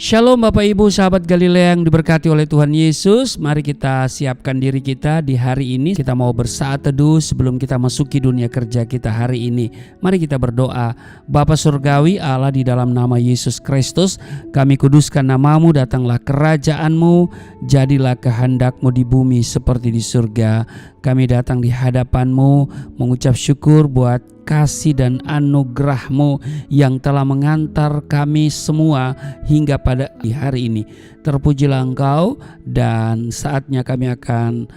Shalom Bapak Ibu sahabat Galilea yang diberkati oleh Tuhan Yesus. Mari kita siapkan diri kita di hari ini. Kita mau bersaat teduh sebelum kita masuki dunia kerja kita hari ini. Mari kita berdoa. Bapa Surgawi Allah, di dalam nama Yesus Kristus, kami kuduskan namamu, datanglah kerajaanmu, jadilah kehendakmu di bumi seperti di surga. Kami datang di hadapanmu mengucap syukur buat kasih dan anugerah-Mu yang telah mengantar kami semua hingga pada hari ini. Terpujilah Engkau, dan saatnya kami akan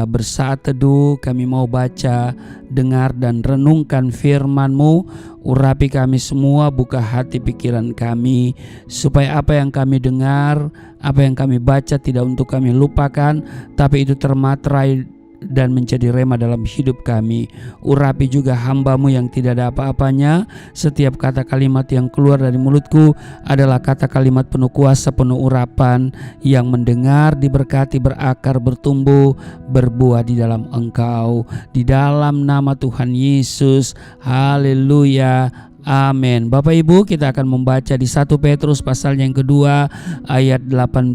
bersaat teduh. Kami mau baca, dengar dan renungkan firman-Mu. Urapi kami semua, buka hati pikiran kami, supaya apa yang kami dengar, apa yang kami baca tidak untuk kami lupakan, tapi itu termaterai dan menjadi rema dalam hidup kami. Urapi juga hamba-Mu yang tidak ada apa-apanya. Setiap kata kalimat yang keluar dari mulutku adalah kata kalimat penuh kuasa, penuh urapan, yang mendengar diberkati, berakar, bertumbuh, berbuah di dalam Engkau. Di dalam nama Tuhan Yesus. Haleluya. Amin. Bapak Ibu, kita akan membaca di 1 Petrus pasal yang kedua ayat 18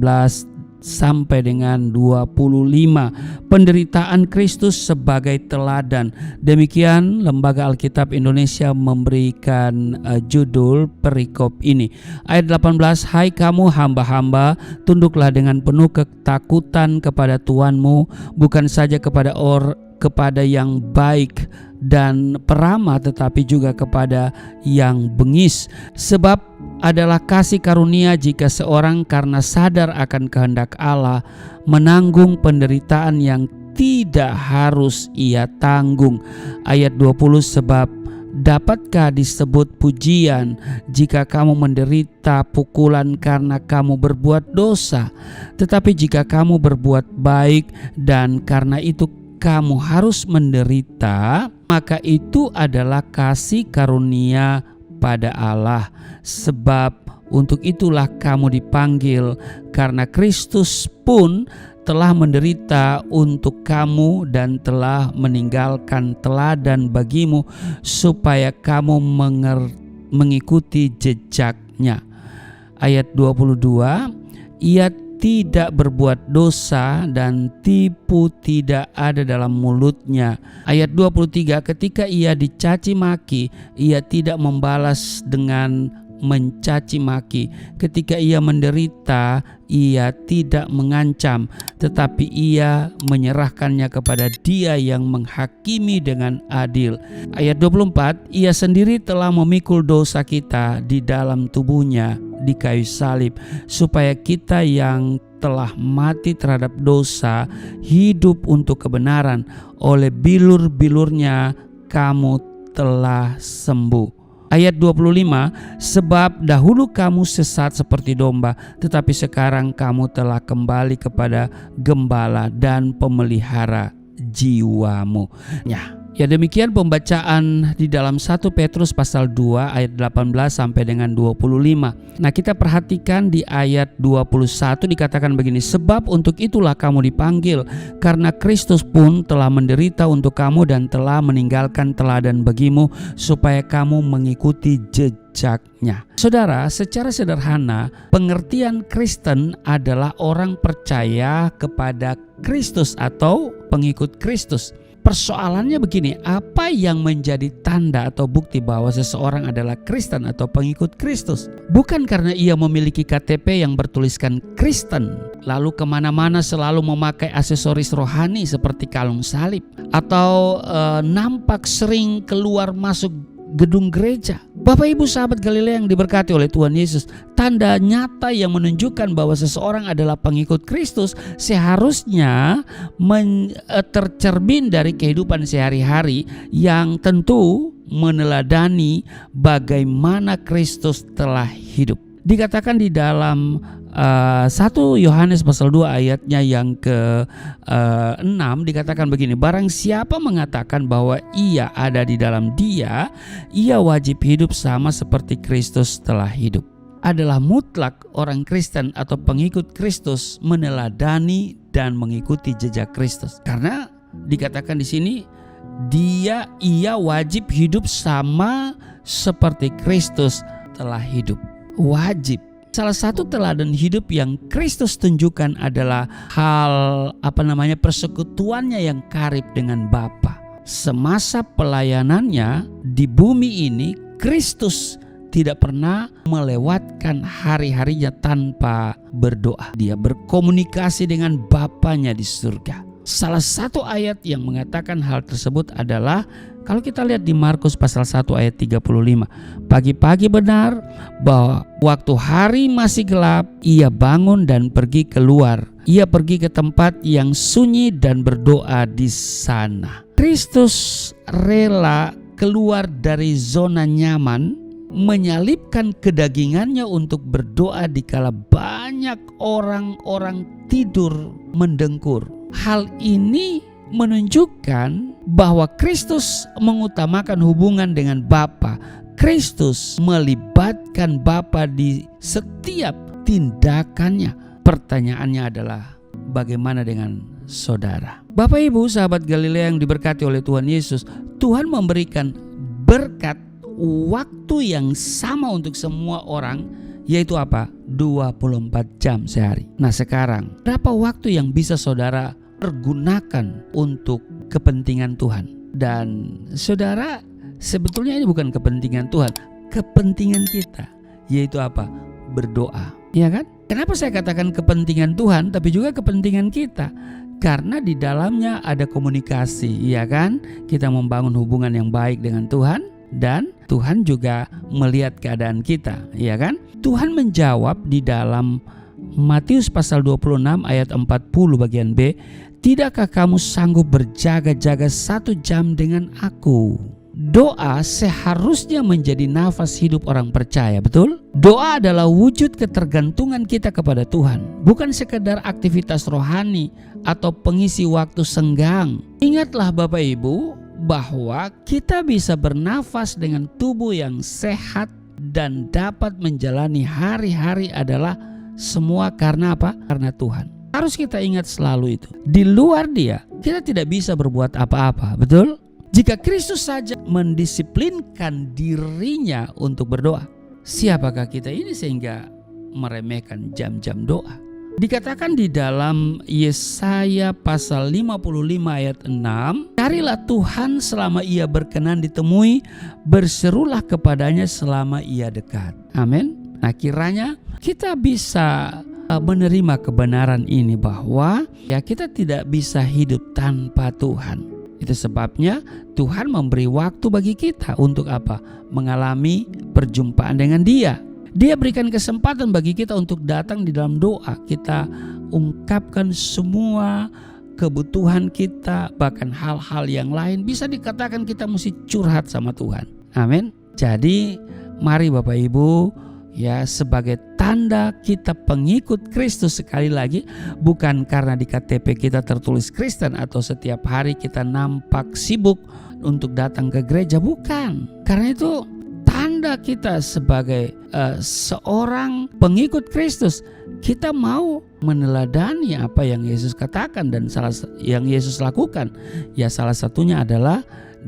sampai dengan 25. Penderitaan Kristus sebagai teladan. Demikian Lembaga Alkitab Indonesia memberikan judul perikop ini. Ayat 18, hai kamu hamba-hamba, tunduklah dengan penuh ketakutan kepada Tuanmu, bukan saja kepada yang baik dan peramah, tetapi juga kepada yang bengis. Sebab adalah kasih karunia jika seorang karena sadar akan kehendak Allah menanggung penderitaan yang tidak harus ia tanggung. Ayat 20, sebab dapatkah disebut pujian jika kamu menderita pukulan karena kamu berbuat dosa? Tetapi jika kamu berbuat baik dan karena itu kamu harus menderita, maka itu adalah kasih karunia pada Allah. Sebab untuk itulah kamu dipanggil, karena Kristus pun telah menderita untuk kamu dan telah meninggalkan teladan bagimu, supaya kamu mengikuti jejaknya. Ayat 22, ia tidak berbuat dosa dan tipu tidak ada dalam mulutnya. Ayat 23, ketika ia dicaci maki, ia tidak membalas dengan mencaci maki. Ketika ia menderita, ia tidak mengancam, tetapi ia menyerahkannya kepada Dia yang menghakimi dengan adil. Ayat 24, ia sendiri telah memikul dosa kita di dalam tubuhnya di kayu salib, supaya kita yang telah mati terhadap dosa hidup untuk kebenaran. Oleh bilur-bilurnya kamu telah sembuh. Ayat 25, sebab dahulu kamu sesat seperti domba, tetapi sekarang kamu telah kembali kepada gembala dan pemelihara jiwamu. Ya demikian pembacaan di dalam 1 Petrus pasal 2 ayat 18 sampai dengan 25. Nah, kita perhatikan di ayat 21 dikatakan begini, sebab untuk itulah kamu dipanggil, karena Kristus pun telah menderita untuk kamu dan telah meninggalkan teladan bagimu, supaya kamu mengikuti jejaknya. Saudara, secara sederhana pengertian Kristen adalah orang percaya kepada Kristus atau pengikut Kristus. Persoalannya begini, apa yang menjadi tanda atau bukti bahwa seseorang adalah Kristen atau pengikut Kristus? Bukan karena ia memiliki KTP yang bertuliskan Kristen, lalu kemana-mana selalu memakai aksesoris rohani seperti kalung salib, atau nampak sering keluar masuk gedung gereja. Bapak Ibu sahabat Galilea yang diberkati oleh Tuhan Yesus, tanda nyata yang menunjukkan bahwa seseorang adalah pengikut Kristus seharusnya tercermin dari kehidupan sehari-hari yang tentu meneladani bagaimana Kristus telah hidup. Dikatakan di dalam 1 Yohanes pasal 2 ayatnya yang ke-6 dikatakan begini, barang siapa mengatakan bahwa ia ada di dalam Dia, ia wajib hidup sama seperti Kristus telah hidup. Adalah mutlak orang Kristen atau pengikut Kristus meneladani dan mengikuti jejak Kristus. Karena dikatakan di sini ia wajib hidup sama seperti Kristus telah hidup. Wajib. Salah satu teladan hidup yang Kristus tunjukkan adalah persekutuannya yang karib dengan Bapa. Semasa pelayanannya di bumi ini, Kristus tidak pernah melewatkan hari-harinya tanpa berdoa. Dia berkomunikasi dengan Bapanya di surga. Salah satu ayat yang mengatakan hal tersebut adalah kalau kita lihat di Markus pasal 1 ayat 35. Pagi-pagi benar bahwa waktu hari masih gelap, ia bangun dan pergi keluar. Ia pergi ke tempat yang sunyi dan berdoa di sana. Kristus rela keluar dari zona nyaman, menyalipkan kedagingannya untuk berdoa dikala banyak orang-orang tidur mendengkur. Hal ini menunjukkan bahwa Kristus mengutamakan hubungan dengan Bapa. Kristus melibatkan Bapa di setiap tindakannya. Pertanyaannya adalah, bagaimana dengan saudara? Bapak Ibu, sahabat Galilea yang diberkati oleh Tuhan Yesus, Tuhan memberikan berkat waktu yang sama untuk semua orang, yaitu apa? 24 jam sehari. Nah sekarang, berapa waktu yang bisa saudara pergunakan untuk kepentingan Tuhan? Dan saudara, sebetulnya ini bukan kepentingan Tuhan, kepentingan kita, yaitu apa? Berdoa, ya kan? Kenapa saya katakan kepentingan Tuhan tapi juga kepentingan kita? Karena di dalamnya ada komunikasi, ya kan? Kita membangun hubungan yang baik dengan Tuhan, dan Tuhan juga melihat keadaan kita, ya kan? Tuhan menjawab di dalam Matius pasal 26 ayat 40 bagian B, "Tidakkah kamu sanggup berjaga-jaga 1 jam dengan aku?" Doa seharusnya menjadi nafas hidup orang percaya, betul? Doa adalah wujud ketergantungan kita kepada Tuhan, bukan sekedar aktivitas rohani atau pengisi waktu senggang. Ingatlah Bapak Ibu, bahwa kita bisa bernafas dengan tubuh yang sehat dan dapat menjalani hari-hari adalah semua karena apa? Karena Tuhan. Harus kita ingat selalu itu. Di luar Dia, kita tidak bisa berbuat apa-apa, betul? Jika Kristus saja mendisiplinkan dirinya untuk berdoa, siapakah kita ini sehingga meremehkan jam-jam doa? Dikatakan di dalam Yesaya pasal 55 ayat 6, "Carilah Tuhan selama ia berkenan ditemui, berserulah kepadanya selama ia dekat." Amin. Nah kiranya kita bisa menerima kebenaran ini bahwa kita tidak bisa hidup tanpa Tuhan. Itu sebabnya Tuhan memberi waktu bagi kita untuk apa? Mengalami perjumpaan dengan Dia. Dia berikan kesempatan bagi kita untuk datang di dalam doa. Kita ungkapkan semua kebutuhan kita, bahkan hal-hal yang lain. Bisa dikatakan kita mesti curhat sama Tuhan. Amin. Jadi mari Bapak Ibu, ya, sebagai tanda kita pengikut Kristus, sekali lagi, bukan karena di KTP kita tertulis Kristen atau setiap hari kita nampak sibuk untuk datang ke gereja, bukan. Karena itu tanda kita sebagai seorang pengikut Kristus, kita mau meneladani apa yang Yesus katakan dan yang Yesus lakukan. Ya salah satunya adalah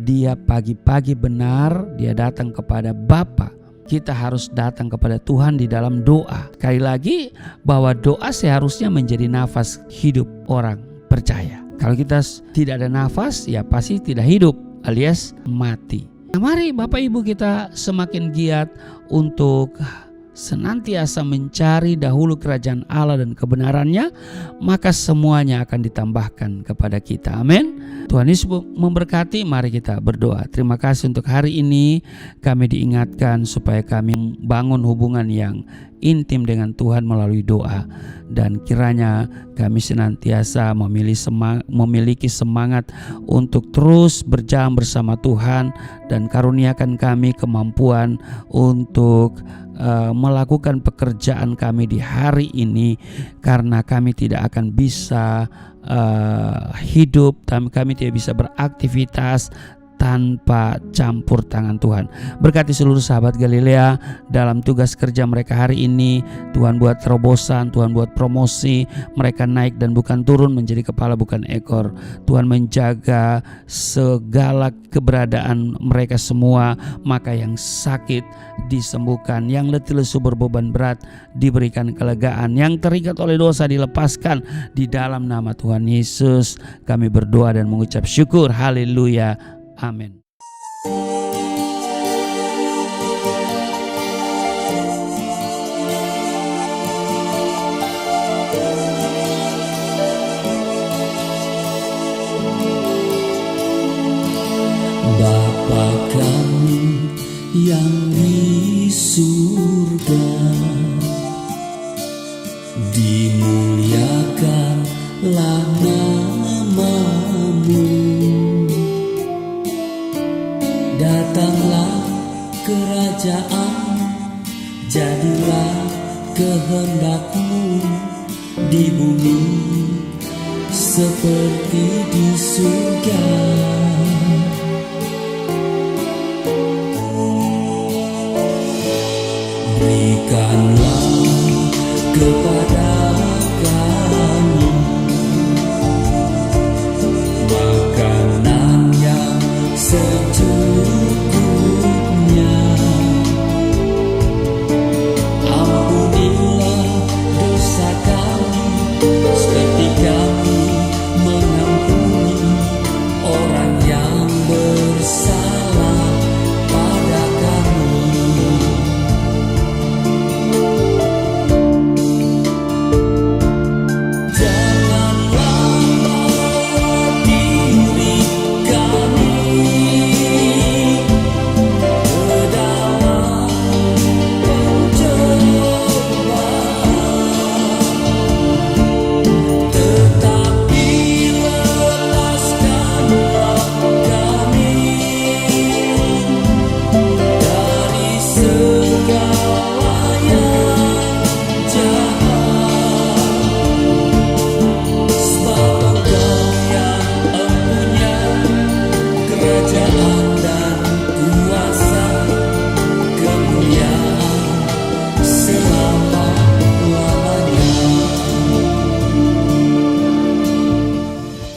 Dia pagi-pagi benar, Dia datang kepada Bapa. Kita harus datang kepada Tuhan di dalam doa. Sekali lagi, bahwa doa seharusnya menjadi nafas hidup orang percaya. Kalau kita tidak ada nafas, ya pasti tidak hidup alias mati. Nah, mari Bapak Ibu kita semakin giat untuk senantiasa mencari dahulu kerajaan Allah dan kebenarannya, maka semuanya akan ditambahkan kepada kita. Amin. Tuhan Yesus memberkati. Mari kita berdoa. Terima kasih untuk hari ini kami diingatkan supaya kami bangun hubungan yang intim dengan Tuhan melalui doa, dan kiranya kami senantiasa memiliki semangat untuk terus berjalan bersama Tuhan, dan karuniakan kami kemampuan untuk melakukan pekerjaan kami di hari ini, karena kami tidak akan bisa hidup, kami tidak bisa beraktivitas tanpa campur tangan Tuhan. Berkati seluruh sahabat Galilea dalam tugas kerja mereka hari ini. Tuhan buat terobosan, Tuhan buat promosi, mereka naik dan bukan turun, menjadi kepala bukan ekor. Tuhan menjaga segala keberadaan mereka semua, maka yang sakit disembuhkan, yang letih lesu berbeban berat diberikan kelegaan, yang terikat oleh dosa dilepaskan. Di dalam nama Tuhan Yesus kami berdoa dan mengucap syukur. Haleluya. Amin. Bapa kami yang di surga, dimuliakanlah nama-Mu. Datanglah kerajaan, jadilah kehendak-Mu di bumi seperti di surga. Berikanlah kepada kami makanan yang secukupnya. Ampunilah dosa kami seperti